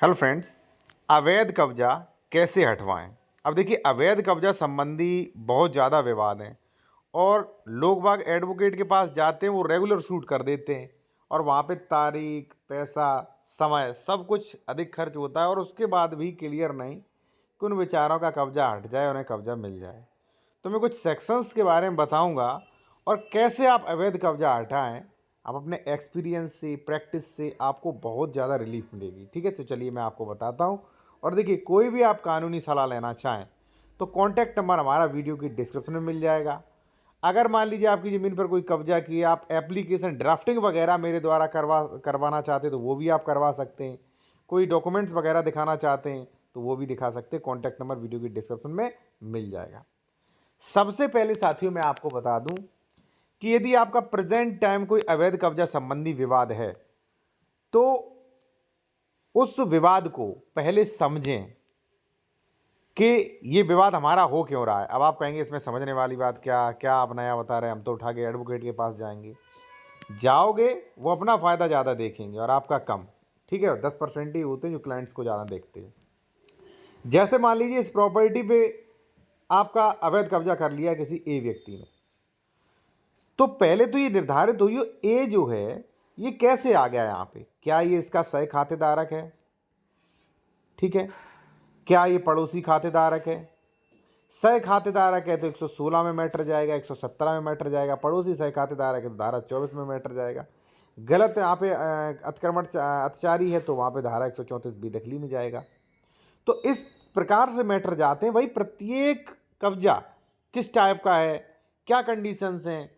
Hello friends. अवैध कब्जा कैसे हटवाएं। अब देखिए, अवैध कब्जा संबंधी बहुत ज़्यादा विवाद हैं और लोग बाग एडवोकेट के पास जाते हैं, वो रेगुलर शूट कर देते हैं और वहाँ पे तारीख, पैसा, समय सब कुछ अधिक खर्च होता है और उसके बाद भी क्लियर नहीं कि उन बेचारों का कब्जा हट जाए, उन्हें कब्जा मिल जाए। तो मैं कुछ सेक्शंस के बारे में बताऊंगा और कैसे आप अवैध कब्जा हटाएं। आप अपने एक्सपीरियंस से, प्रैक्टिस से आपको बहुत ज़्यादा रिलीफ मिलेगी। ठीक है, तो चलिए मैं आपको बताता हूं। और देखिए, कोई भी आप कानूनी सलाह लेना चाहें तो कॉन्टैक्ट नंबर हमारा वीडियो की डिस्क्रिप्शन में मिल जाएगा। अगर मान लीजिए आपकी ज़मीन पर कोई कब्जा किया, आप एप्लीकेशन ड्राफ्टिंग वगैरह मेरे द्वारा करवाना चाहते हैं तो वो भी आप करवा सकते हैं। कोई डॉक्यूमेंट्स वगैरह दिखाना चाहते हैं तो वो भी दिखा सकते हैं। कॉन्टैक्ट नंबर वीडियो की डिस्क्रिप्शन में मिल जाएगा। सबसे पहले साथियों मैं आपको बता दूं कि यदि आपका प्रेजेंट टाइम कोई अवैध कब्जा संबंधी विवाद है तो उस विवाद को पहले समझें कि ये विवाद हमारा हो क्यों रहा है। अब आप कहेंगे इसमें समझने वाली बात क्या क्या आप नया बता रहे हैं, हम तो उठा के एडवोकेट के पास जाओगे, वो अपना फ़ायदा ज़्यादा देखेंगे और आपका कम। ठीक है, 10% ही होते हैं जो क्लाइंट्स को ज़्यादा देखते हैं। जैसे मान लीजिए इस प्रॉपर्टी पे आपका अवैध कब्जा कर लिया किसी ए व्यक्ति ने, तो पहले तो ये निर्धारित हो ए जो है ये कैसे आ गया यहाँ पे। क्या ये इसका सह खातेदारक है? ठीक है। क्या ये पड़ोसी खातेदारक है? सह खातेदारक है तो 116 में मैटर जाएगा, 117 में मैटर जाएगा। पड़ोसी सह खातेदारक है तो धारा 24 में मैटर जाएगा। गलत यहाँ पे अतिक्रमण अत्याचारी है तो वहाँ पे धारा 134 बेदखली में जाएगा। तो इस प्रकार से मैटर जाते हैं। भाई प्रत्येक कब्जा किस टाइप का है, क्या कंडीशंस हैं,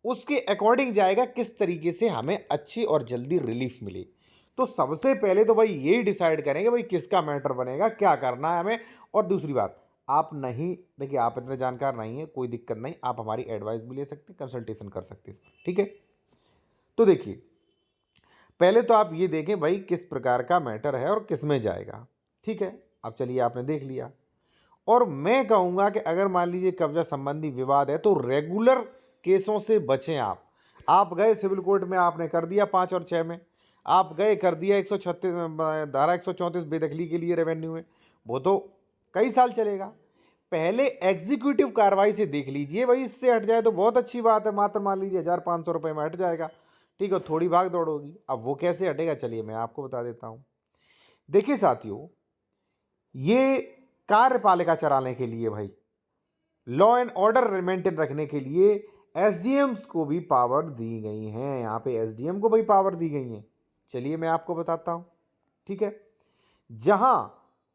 उसके अकॉर्डिंग जाएगा किस तरीके से हमें अच्छी और जल्दी रिलीफ मिले। तो सबसे पहले तो भाई यही डिसाइड करेंगे भाई किसका मैटर बनेगा, क्या करना है हमें। और दूसरी बात, आप नहीं देखिए, आप इतने जानकार नहीं है, कोई दिक्कत नहीं, आप हमारी एडवाइस भी ले सकते हैं, कंसल्टेशन कर सकते हैं इस पर। ठीक है, तो देखिए पहले तो आप ये देखें भाई किस प्रकार का मैटर है और किस में जाएगा। ठीक है, अब चलिए आपने देख लिया। और मैं कहूँगा कि अगर मान लीजिए कब्जा संबंधी विवाद है तो रेगुलर केसों से बचें। आप गए सिविल कोर्ट में, आपने कर दिया 5 और 6 में, आप गए कर दिया 136 धारा 134 बेदखली के लिए रेवेन्यू में, वो तो कई साल चलेगा। पहले एग्जीक्यूटिव कार्रवाई से देख लीजिए, भाई इससे हट जाए तो बहुत अच्छी बात है, मात्र मान लीजिए 1,500 रुपये में हट जाएगा। ठीक है, थोड़ी भाग दौड़ होगी। अब वो कैसे हटेगा, चलिए मैं आपको बता देता हूँ। देखिए साथियों, ये कार्यपालिका चलाने के लिए, भाई लॉ एंड ऑर्डर मेंटेन रखने के लिए एसडीएम्स को भी पावर दी गई हैं। यहाँ पे एसडीएम को भी पावर दी गई हैं। चलिए मैं आपको बताता हूँ। ठीक है, जहां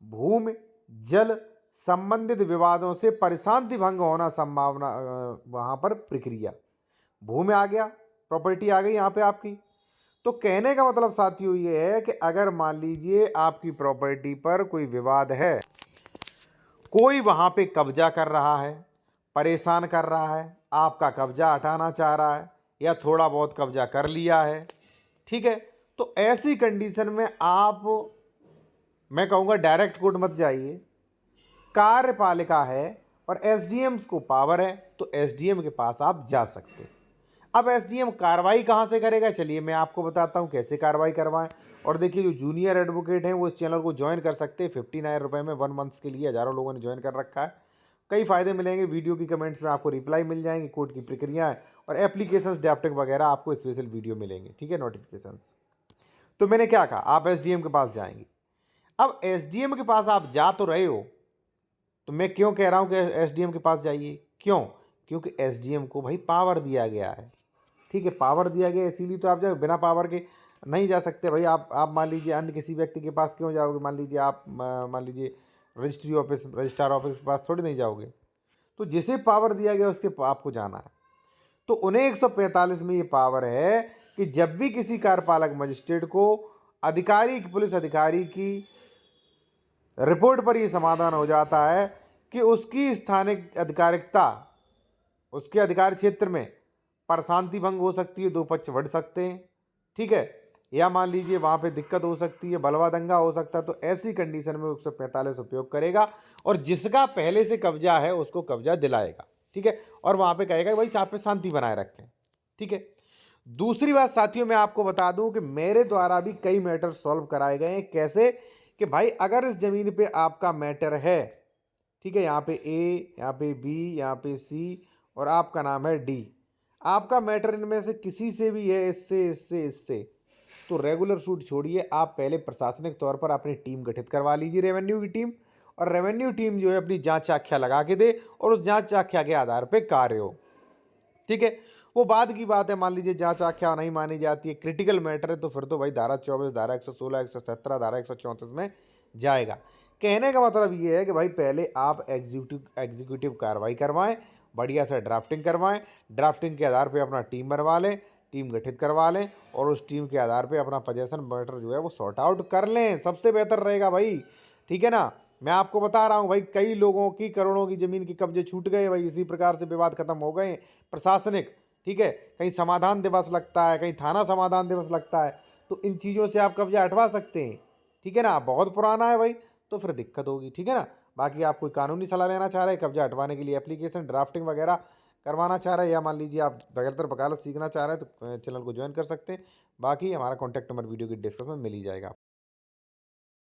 भूमि जल संबंधित विवादों से परिशांति भंग होना संभावना, वहां पर प्रक्रिया, भूमि आ गया, प्रॉपर्टी आ गई यहाँ पे आपकी। तो कहने का मतलब साथियों ये है कि अगर मान लीजिए आपकी प्रॉपर्टी पर कोई विवाद है, कोई वहां पे कब्जा कर रहा है, परेशान कर रहा है, आपका कब्जा हटाना चाह रहा है या थोड़ा बहुत कब्जा कर लिया है, ठीक है, तो ऐसी कंडीशन में आप, मैं कहूँगा डायरेक्ट कोर्ट मत जाइए। कार्यपालिका है और एसडीएम को पावर है तो एसडीएम के पास आप जा सकते हैं। अब एसडीएम कार्रवाई कहाँ से करेगा, चलिए मैं आपको बताता हूँ कैसे कार्रवाई करवाएं। और देखिए, जो जूनियर एडवोकेट हैं वो इस चैनल को ज्वाइन कर सकते हैं 59 रुपये में 1 मंथ के लिए। हज़ारों लोगों ने ज्वाइन कर रखा है। कई फ़ायदे मिलेंगे, वीडियो की कमेंट्स में आपको रिप्लाई मिल जाएंगे, कोर्ट की प्रक्रियाएँ और एप्लीकेशन ड्राफ्टिंग वगैरह आपको स्पेशल वीडियो मिलेंगे। ठीक है, नोटिफिकेशंस। तो मैंने क्या कहा, आप एसडीएम के पास जाएंगे। अब एसडीएम के पास आप जा तो रहे हो, तो मैं क्यों कह रहा हूं कि एसडीएम के पास जाइए, क्यों? क्योंकि एसडीएम को भाई पावर दिया गया है। ठीक है, पावर दिया गया इसीलिए तो आप जाओ, बिना पावर के नहीं जा सकते भाई। आप मान लीजिए अन्य किसी व्यक्ति के पास क्यों जाओगे, मान लीजिए आप मान लीजिए रजिस्ट्री ऑफिस, रजिस्ट्रार ऑफिस के पास थोड़ी नहीं जाओगे। तो जिसे पावर दिया गया उसके आपको जाना है। तो उन्हें 145 में ये पावर है कि जब भी किसी कार्यपालक मजिस्ट्रेट को अधिकारी की, पुलिस अधिकारी की रिपोर्ट पर यह समाधान हो जाता है कि उसकी स्थानिक अधिकारिकता, उसके अधिकार क्षेत्र में परशांति भंग हो सकती है, दो पक्ष बढ़ सकते हैं, ठीक है, या मान लीजिए वहाँ पे दिक्कत हो सकती है, बलवा दंगा हो सकता है, तो ऐसी कंडीशन में 145 उपयोग करेगा और जिसका पहले से कब्जा है उसको कब्जा दिलाएगा। ठीक है, और वहाँ पे कहेगा भाई आप पे शांति बनाए रखें। ठीक है, दूसरी बात साथियों मैं आपको बता दूं कि मेरे द्वारा भी कई मैटर सॉल्व कराए गए हैं। कैसे कि भाई अगर इस ज़मीन पे आपका मैटर है, ठीक है, यहाँ पे ए, यहाँ पे बी, यहाँ पे सी और आपका नाम है डी, आपका मैटर इनमें से किसी से भी है, इससे, तो रेगुलर शूट छोड़िए, आप पहले प्रशासनिक तौर पर अपनी टीम गठित करवा लीजिए, रेवेन्यू की टीम, और रेवेन्यू टीम जो है अपनी जांच आख्या लगा के दे और उस जांच आख्या के आधार पे कार्य हो। ठीक है, वो बाद की बात है। मान लीजिए जांच आख्या नहीं मानी जाती है, क्रिटिकल मैटर है, तो फिर तो भाई धारा 24, धारा 116, 117, धारा 134 में जाएगा। कहने का मतलब ये है कि भाई पहले आप एग्जीक्यूटिव कार्रवाई करवाएं, बढ़िया से ड्राफ्टिंग करवाएं, ड्राफ्टिंग के आधार पे अपना टीम बनवा लें, टीम गठित करवा लें और उस टीम के आधार पे अपना पोजेशन मैटर जो है वो सॉर्ट आउट कर लें, सबसे बेहतर रहेगा भाई। ठीक है ना, मैं आपको बता रहा हूँ भाई, कई लोगों की करोड़ों की जमीन के कब्जे छूट गए भाई, इसी प्रकार से विवाद खत्म हो गए प्रशासनिक। ठीक है, कहीं समाधान दिवस लगता है, कहीं थाना समाधान दिवस लगता है, तो इन चीज़ों से आप कब्जा हटवा सकते हैं। ठीक है ना, बहुत पुराना है भाई, तो फिर दिक्कत होगी। ठीक है ना, बाकी आप कोई कानूनी सलाह लेना चाह रहे हैं, कब्जा हटवाने के लिए एप्लीकेशन ड्राफ्टिंग वगैरह करवाना चाह रहे हैं, या मान लीजिए आप बेहतर वकालत सीखना चाह रहे हैं, तो चैनल को ज्वाइन कर सकते हैं। बाकी हमारा कॉन्टैक्ट नंबर वीडियो की डिस्क्रिप्शन में मिल ही जाएगा।